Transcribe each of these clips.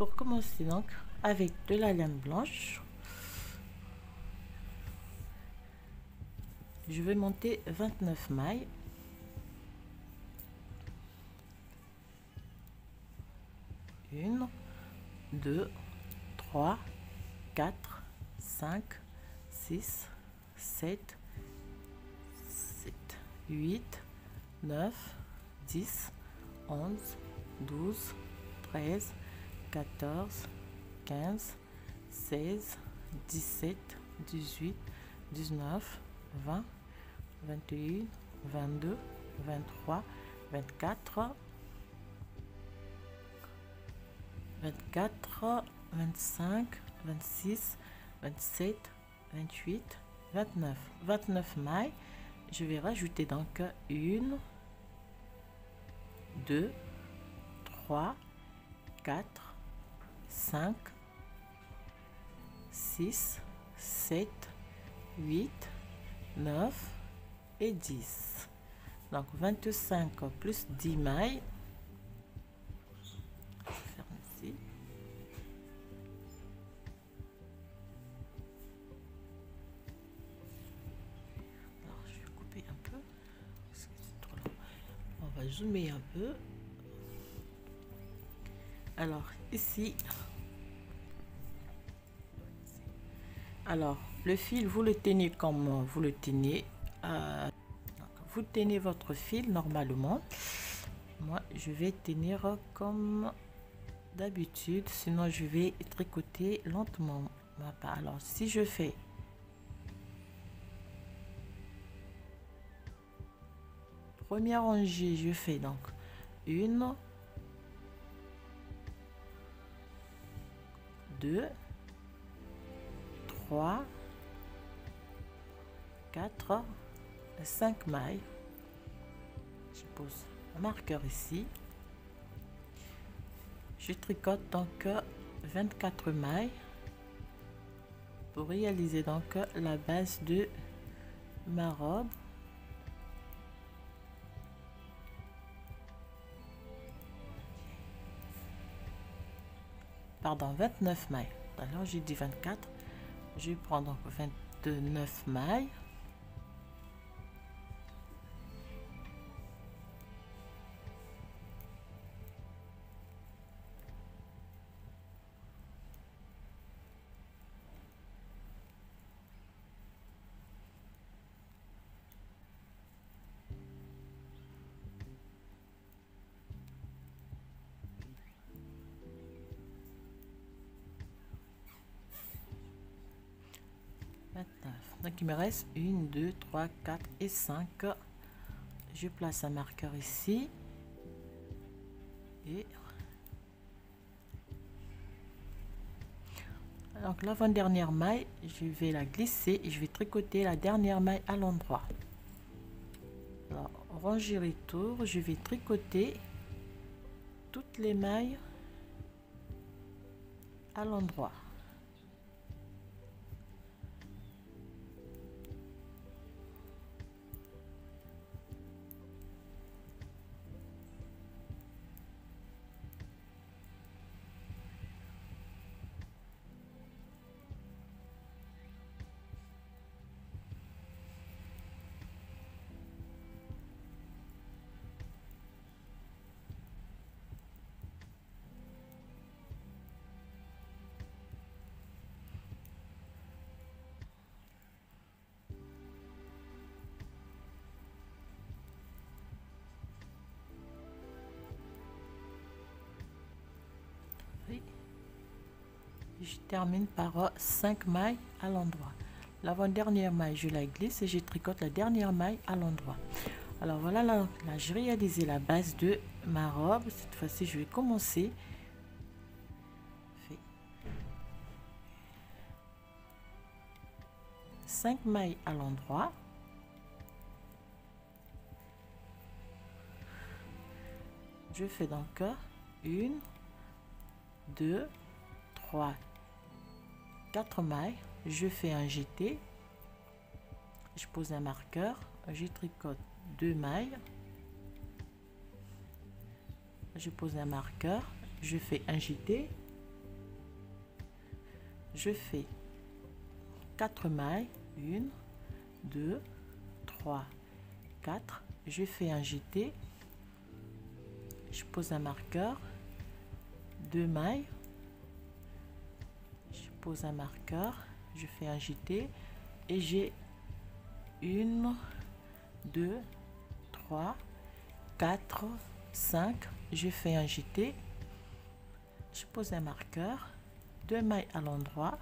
Pour commencer donc avec de la laine blanche, je vais monter 29 mailles. Une, 2, 3, 4, 5, 6, 7, 8, 9, 10, 11, 12, 13, 14, 15, 16, 17, 18, 19, 20, 21, 22, 23, 24, 24, 25, 26, 27, 28, 29. 29 mailles. Je vais rajouter donc 1, 2, 3, 4, 5, 6, 7, 8, 9 et 10. Donc 25 plus 10 mailles. Je ferme ici. Alors je vais couper un peu parce que c'est trop long. On va zoomer un peu. Alors ici, alors le fil, vous le tenez comme vous le tenez. Vous tenez votre fil normalement. Moi je vais tenir comme d'habitude, sinon je vais tricoter lentement. Alors si je fais première rangée, je fais donc 1, 2, 3, 4, 5 mailles. Je pose un marqueur ici. Je tricote donc 24 mailles pour réaliser donc la base de ma robe. Pardon, 29 mailles. Alors j'ai dit 24. Je prends donc 29 mailles. Donc il me reste 1, 2, 3, 4 et 5. Je place un marqueur ici et donc l'avant-dernière maille, je vais la glisser et je vais tricoter la dernière maille à l'endroit. Alors rangée retour, je vais tricoter toutes les mailles à l'endroit. Je termine par 5 mailles à l'endroit. L'avant-dernière maille, je la glisse et je tricote la dernière maille à l'endroit. Alors voilà, là j'ai réalisé la base de ma robe. Cette fois-ci je vais commencer. 5 mailles à l'endroit. Je fais donc 1, 2, 3, 4 mailles. Je fais un jeté. Je pose un marqueur. Je tricote 2 mailles. Je pose un marqueur. Je fais un jeté. je fais 4 mailles, 1 2 3 4, je fais un jeté, je pose un marqueur, 2 mailles, je pose un marqueur, je fais un jeté et j'ai 1 2 3 4 5, je fais un jeté, je pose un marqueur, 2 mailles à l'endroit,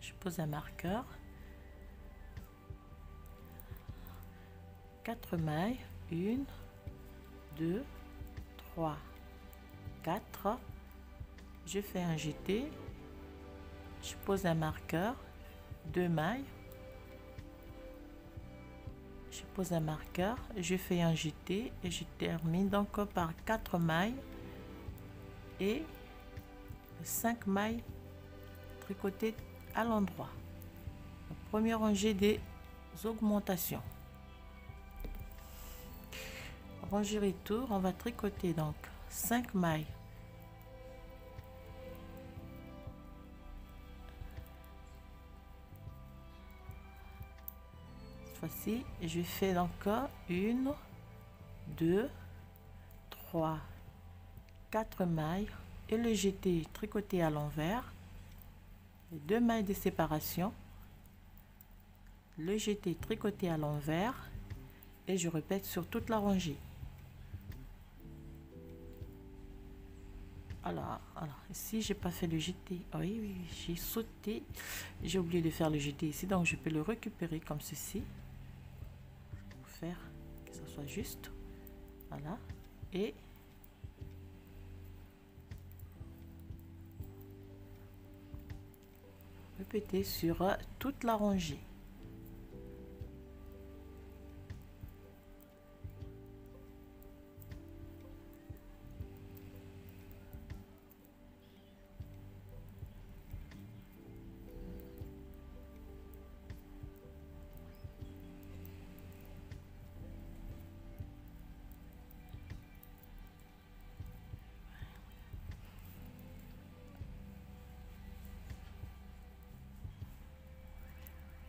je pose un marqueur, 4 mailles, 1 2 3 4, je fais un jeté, je pose un marqueur, 2 mailles, je pose un marqueur, je fais un jeté et je termine donc par 4 mailles et 5 mailles tricotées à l'endroit. Première rangée des augmentations. Rangée retour, on va tricoter donc 5 mailles cette fois-ci, je fais donc 1 2 3 4 mailles et le jeté tricoté à l'envers, 2 mailles de séparation, le jeté tricoté à l'envers et je répète sur toute la rangée. Alors ici j'ai pas fait le jeté, oui, j'ai sauté, j'ai oublié de faire le jeté ici, donc je peux le récupérer comme ceci pour faire que ça soit juste, voilà, et répéter sur toute la rangée.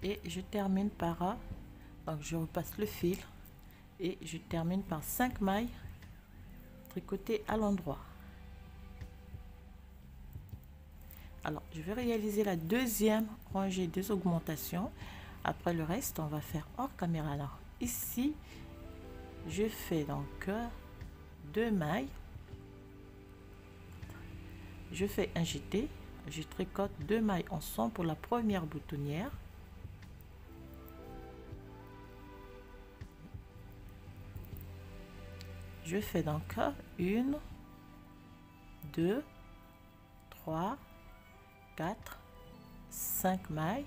Et je termine par donc je repasse le fil et je termine par 5 mailles tricotées à l'endroit. Alors je vais réaliser la deuxième rangée des augmentations. Après le reste on va faire hors caméra. Alors ici je fais donc 2 mailles, je fais un jeté, je tricote 2 mailles ensemble pour la première boutonnière. Je fais donc 1 2 3 4 5 mailles,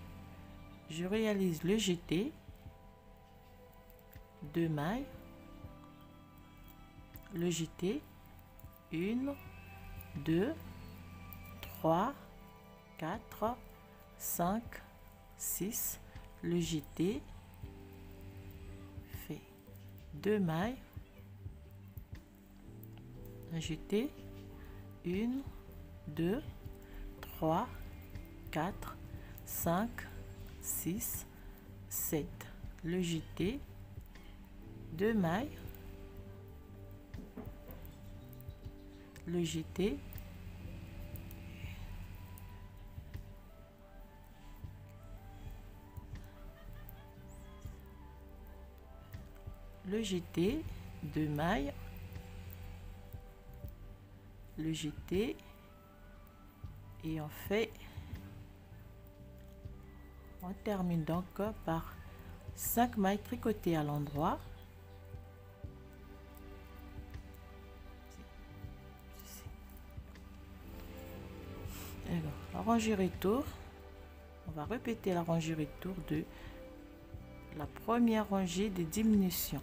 je réalise le jeté, 2 mailles, le jeté, 1 2 3 4 5 6, le jeté, fait 2 mailles, un jeté, 1 2 3 4 5 6 7, le jeté, 2 mailles, le jeté, le jeté, 2 mailles, le jeté et on termine donc par 5 mailles tricotées à l'endroit. Alors, la rangée retour, on va répéter la rangée retour de la première rangée de diminution.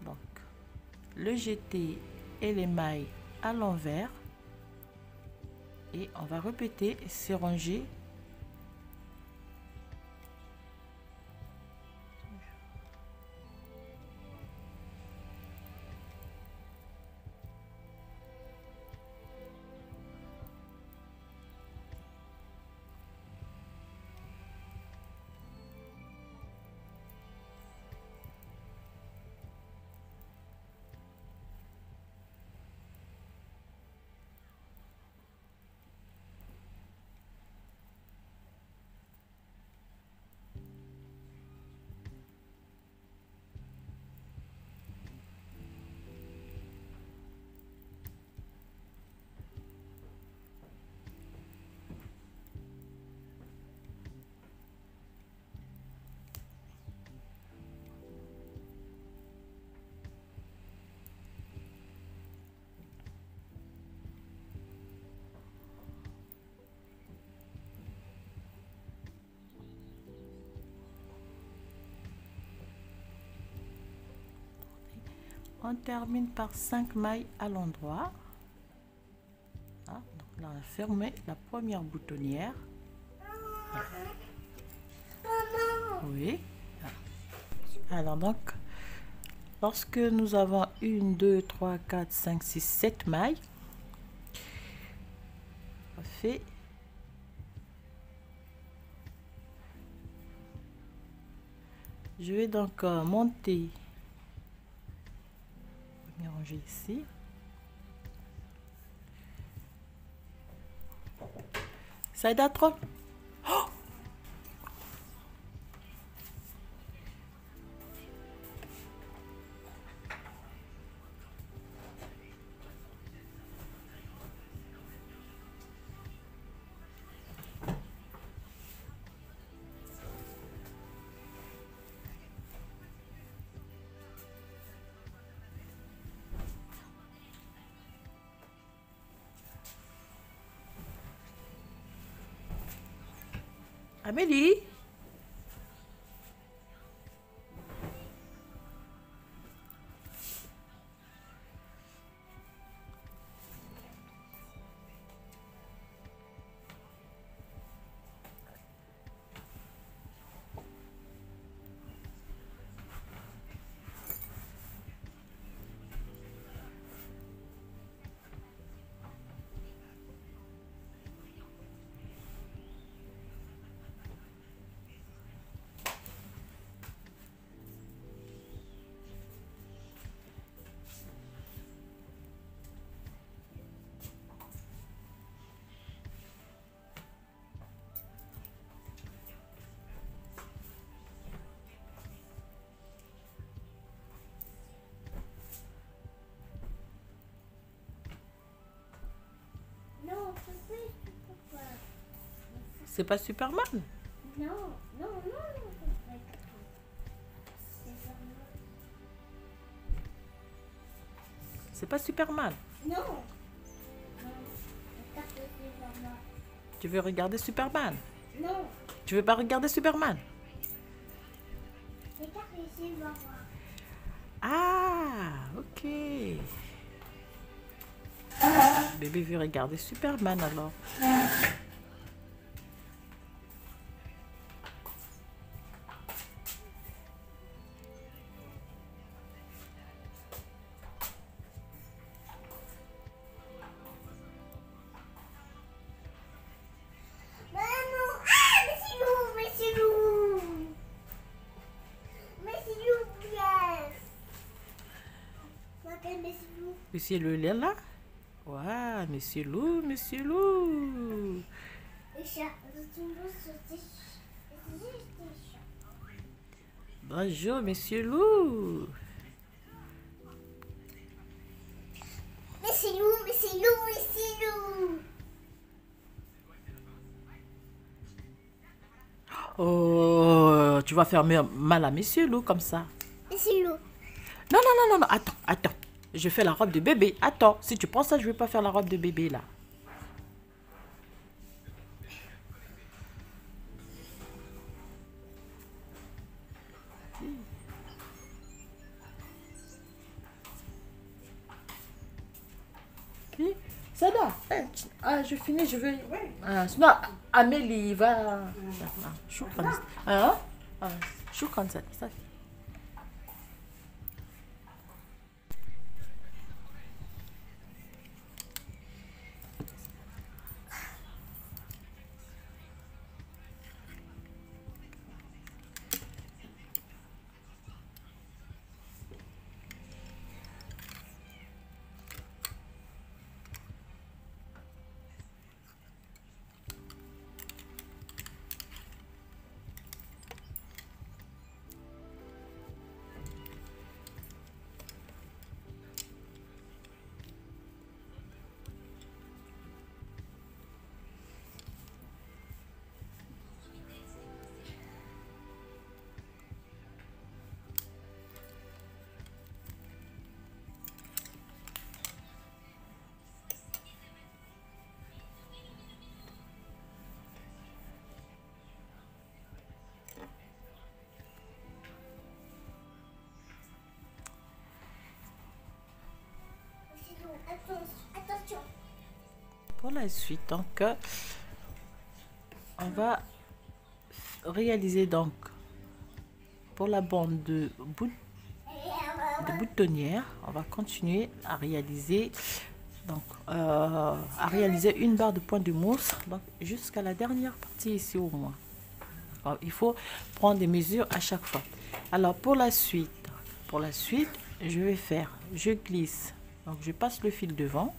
Donc le jeté et les mailles à l'envers et on va répéter ces rangées On termine par 5 mailles à l'endroit. Donc là, on a fermé la première boutonnière. Oui. Alors donc, lorsque nous avons 1, 2, 3, 4, 5, 6, 7 mailles, on fait je vais donc monter, je vais ranger ici. Ça aide à trop. Oh! Amélie? C'est pas Superman? Non, non, non, non. C'est pas Superman. Non. Tu veux regarder Superman? Non. Tu veux pas regarder Superman? Regarde ici, va voir. Ah, ok. Bébé veut regarder Superman alors. Maman, ah, mais c'est lourd, mais c'est lourd. Mais c'est lourd, yes. Regarde, mais c'est lourd. Monsieur Lou, il est là? Ouais, Monsieur Lou, Monsieur Lou. Le chat, c'est lourd, c'est chat. Bonjour, Monsieur Lou. Mais c'est lourd, mais c'est lourd, mais c'est lourd. Oh, tu vas faire mal à Monsieur Lou comme ça. Mais c'est lourd. Non, non, non, non, non, attends, attends. Je fais la robe de bébé. Attends, si tu prends ça, je vais pas faire la robe de bébé là. Sada, je finis, je vais. Sinon, Amélie va. Choukran. Choukran, ça. Pour la suite, donc, on va réaliser donc pour la bande de boutonnière, on va continuer à réaliser donc à réaliser une barre de point de mousse donc jusqu'à la dernière partie ici au moins. Alors, il faut prendre des mesures à chaque fois. Alors pour la suite, je vais faire, je glisse, donc je passe le fil devant,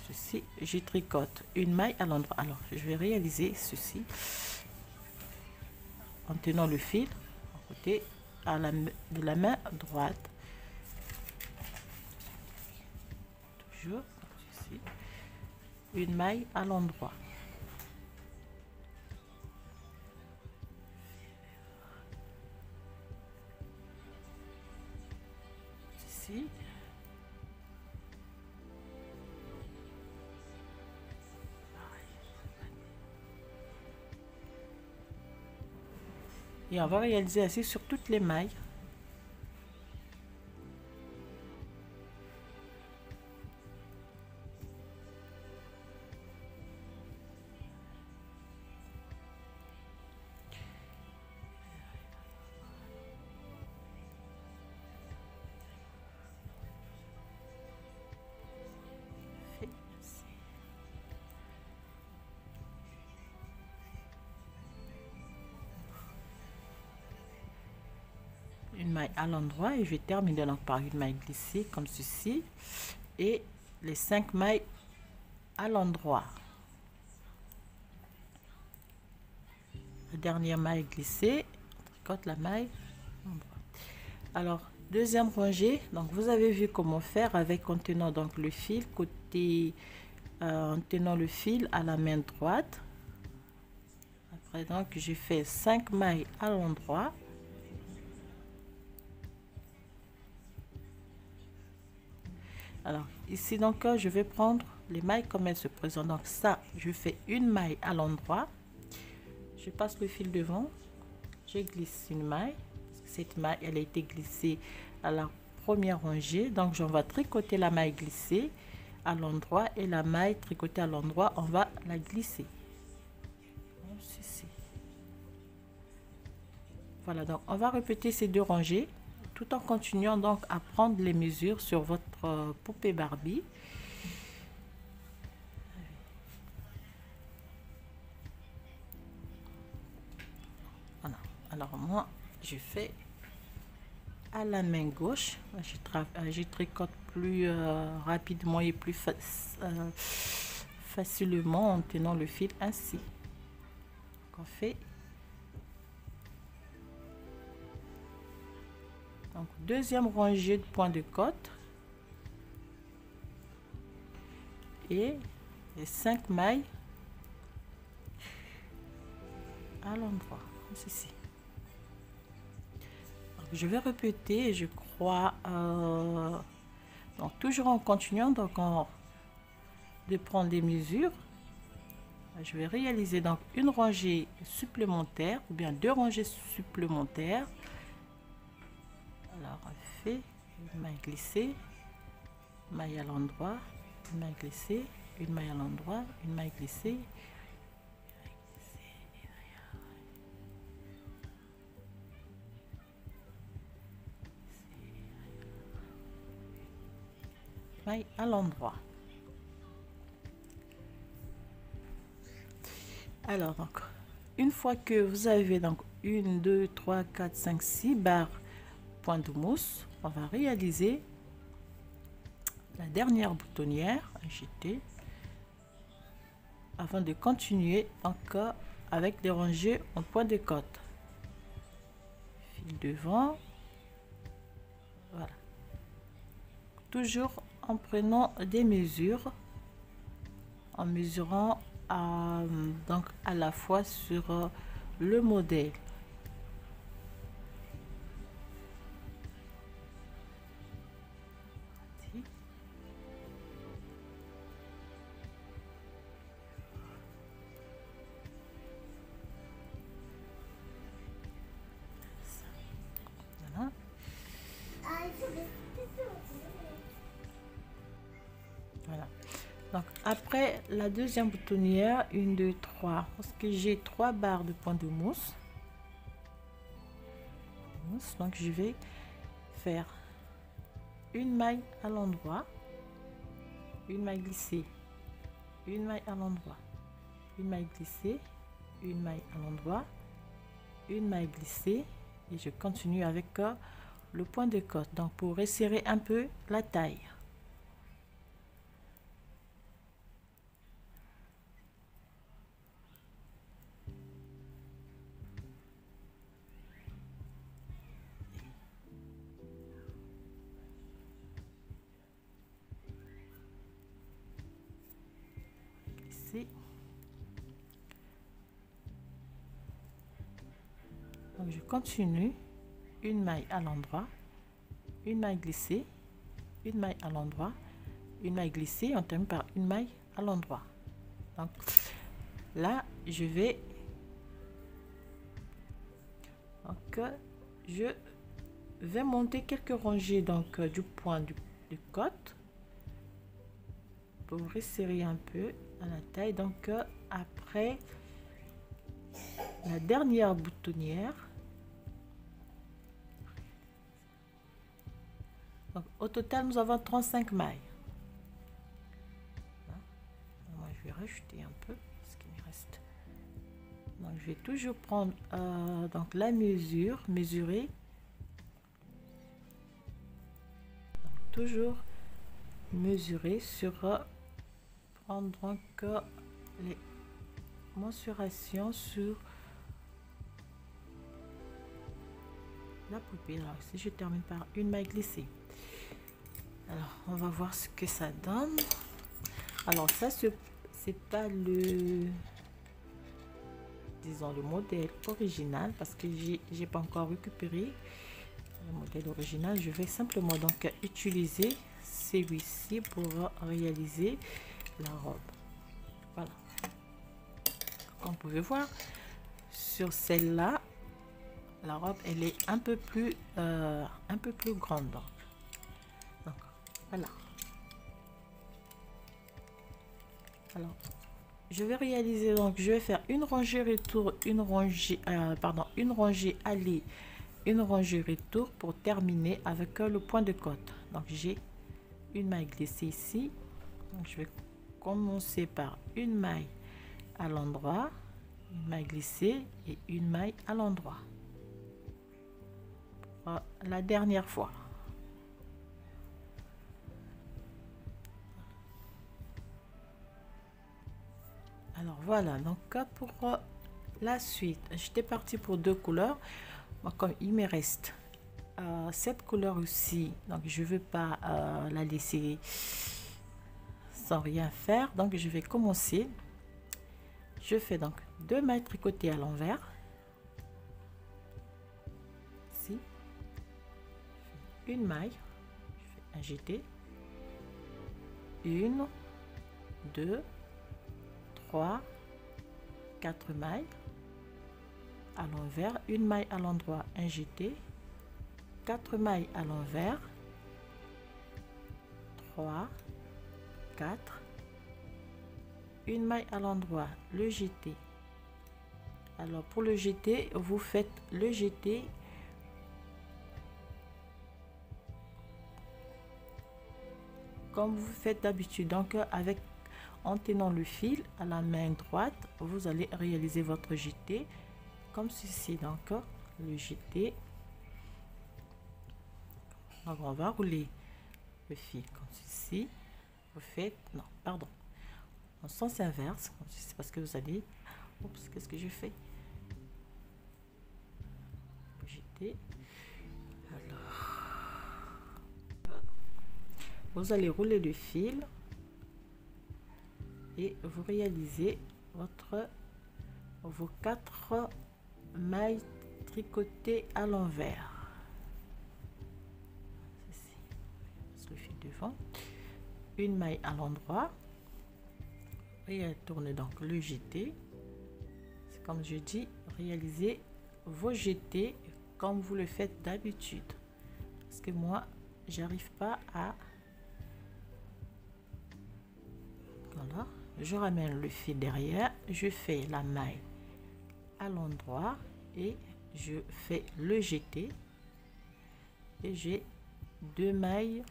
ceci, je tricote une maille à l'endroit. Alors je vais réaliser ceci en tenant le fil à côté de la main droite, toujours ceci, une maille à l'endroit. Ceci. Et on va réaliser ainsi sur toutes les mailles. Une maille à l'endroit et je termine donc par une maille glissée comme ceci et les 5 mailles à l'endroit. La dernière maille glissée, on tricote la maille à l'endroit. Alors deuxième rangée, donc vous avez vu comment faire avec en tenant donc le fil côté en tenant le fil à la main droite. Après donc j'ai fait 5 mailles à l'endroit. Alors ici donc je vais prendre les mailles comme elles se présentent. Donc ça, je fais une maille à l'endroit, je passe le fil devant, je glisse une maille. Cette maille elle a été glissée à la première rangée, donc j'en vais tricoter la maille glissée à l'endroit et la maille tricotée à l'endroit on va la glisser. Voilà, donc on va répéter ces deux rangées tout en continuant donc à prendre les mesures sur votre poupée Barbie. Voilà. Alors moi je fais à la main gauche, je tricote plus rapidement et plus facilement en tenant le fil ainsi. Donc on fait donc deuxième rangée de points de côte et les 5 mailles à l'endroit ceci. Je vais répéter, je crois donc toujours en continuant donc de prendre des mesures. Je vais réaliser donc une rangée supplémentaire ou bien 2 rangées supplémentaires. Alors on fait une maille glissée, maille à l'endroit, une maille glissée, une maille à l'endroit, une maille glissée, maille à l'endroit. Alors donc une fois que vous avez donc 1 2 3 4 5 6 barres point de mousse, on va réaliser la dernière boutonnière agitée avant de continuer encore avec des rangées en point de côte. Fil devant, voilà, toujours en prenant des mesures, en mesurant donc à la fois sur le modèle. Voilà. Donc Après la deuxième boutonnière, 1 2 3, parce que j'ai 3 barres de point de mousse. Donc je vais faire une maille à l'endroit, une maille glissée, une maille à l'endroit, une maille glissée, une maille à l'endroit, une maille glissée, et je continue avec le point de côte, donc pour resserrer un peu la taille. Glisser. Donc je continue, une maille à l'endroit, une maille glissée, une maille à l'endroit, une maille glissée, on termine par une maille à l'endroit. Donc là je vais monter quelques rangées donc du point du côte pour resserrer un peu à la taille. Donc après la dernière boutonnière, donc au total nous avons 35 mailles. Moi je vais rajouter un peu ce qui me reste. Donc je vais toujours prendre donc la mesure, mesurer, donc, toujours mesurer sur prendre donc les mensurations sur la poupée. Alors ici je termine par une maille glissée. Alors on va voir ce que ça donne. Alors ça c'est pas le, disons, le modèle original parce que j'ai pas encore récupéré le modèle original. Je vais simplement donc utiliser celui-ci pour réaliser la robe. Voilà, comme vous pouvez voir sur celle-là, la robe elle est un peu plus grande, donc voilà. Alors je vais réaliser, donc je vais faire une rangée retour, une rangée aller, une rangée retour pour terminer avec le point de côte. Donc j'ai une maille glissée ici, donc je vais commencer par une maille à l'endroit, une maille glissée et une maille à l'endroit. La dernière fois. Alors voilà, donc pour la suite, j'étais partie pour 2 couleurs. Comme il me reste cette couleur aussi, donc je veux pas la laisser sans rien faire, donc je vais commencer. Je fais donc 2 mailles tricotées à l'envers ici, une maille, je fais un jeté, 1 2 3 4 mailles à l'envers, une maille à l'endroit, un jeté, 4 mailles à l'envers, 3 4, une maille à l'endroit, le jeté. Alors pour le jeté, vous faites le jeté comme vous faites d'habitude, donc avec en tenant le fil à la main droite, vous allez réaliser votre jeté comme ceci. Donc le jeté, donc on va rouler le fil comme ceci. Vous faites, non pardon, en sens inverse comme ceci, parce que vous allez, oups, qu'est-ce que je fais, jeter. Alors vous allez rouler le fil et vous réalisez vos 4 mailles tricotées à l'envers. Le fil devant, une maille à l'endroit et elle tourne donc le jeté. C'est comme je dis, réalisez vos jetés comme vous le faites d'habitude, parce que moi j'arrive pas à, Voilà, je ramène le fil derrière, je fais la maille à l'endroit et je fais le jeté et j'ai 2 mailles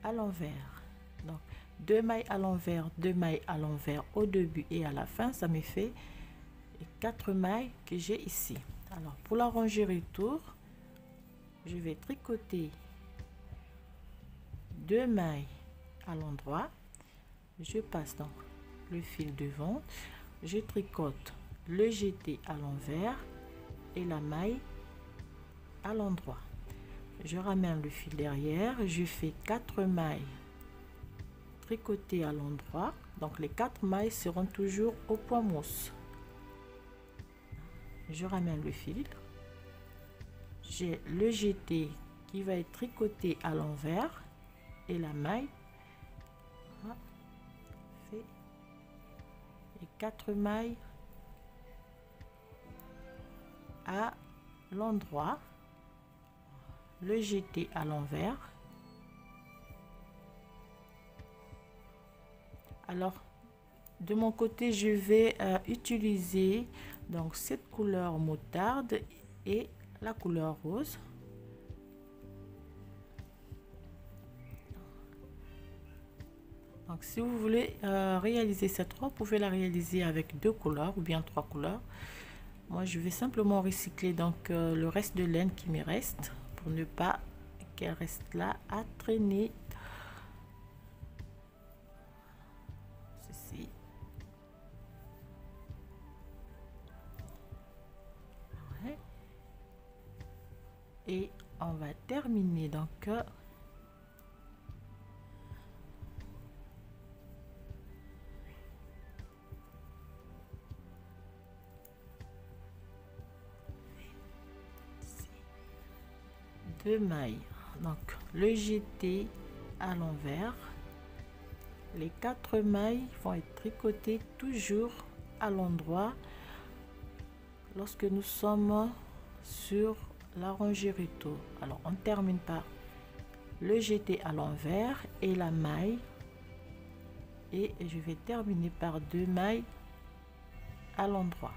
à l'envers. Donc 2 mailles à l'envers, 2 mailles à l'envers au début et à la fin, ça me fait 4 mailles que j'ai ici. Alors pour la rangée retour, je vais tricoter 2 mailles à l'endroit, je passe donc le fil devant, je tricote le jeté à l'envers et la maille à l'endroit, je ramène le fil derrière, je fais 4 mailles tricotées à l'endroit, donc les 4 mailles seront toujours au point mousse. Je ramène le fil, j'ai le jeté qui va être tricoté à l'envers et la maille fait les 4 mailles à l'endroit, le jeté à l'envers. Alors de mon côté, je vais utiliser donc cette couleur moutarde et la couleur rose. Donc si vous voulez réaliser cette robe, vous pouvez la réaliser avec 2 couleurs ou bien 3 couleurs. Moi je vais simplement recycler donc le reste de laine qui me reste pour ne pas qu'elle reste là à traîner. Ceci. Ouais. Et on va terminer donc deux mailles, donc le jeté à l'envers, les 4 mailles vont être tricotées toujours à l'endroit lorsque nous sommes sur la rangée retour. Alors on termine par le jeté à l'envers et la maille, et je vais terminer par 2 mailles à l'endroit.